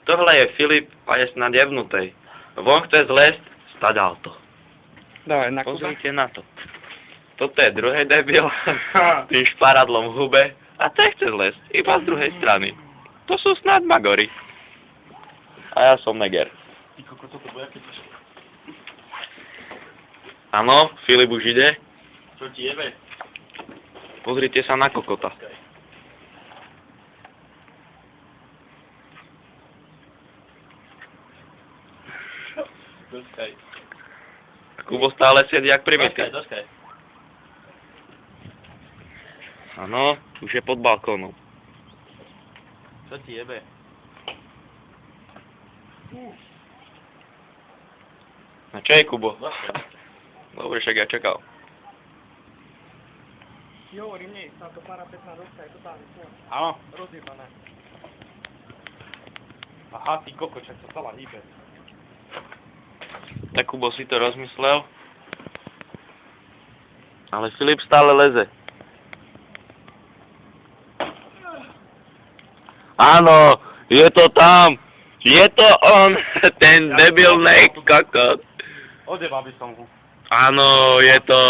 Tohle je Filip a je snad jebnutej. Von chce zlesť, stadal to. Dávaj, na Kuba. Pozrite na to. Toto je druhý debil, tým šparadlom v hube. A ten chce zlesť, iba z druhej strany. To sú snad magory. A ja som neger. Ty koko, toto bude keď... Áno, Filip už ide. Čo ti jebe? Pozrite sa na kokota. Doskaj. A Kubo stále sedí jak primitka. Doskaj. Áno, už je pod balkónom. Čo ti jebe? A čo je, Kubo? Doskaj. Dobre, však ja čakal. Ti hovorím, nie, táto parapetná doska je totálne svoj. Áno. Rozjebaná. Aha, ty koko, čak sa celá hýbe. Tak Kubo si to rozmyslel. Ale Filip stále leze. Áno, je to tam. Je to on, ten debilný kokot. Odjebal by som ho. Áno, je to...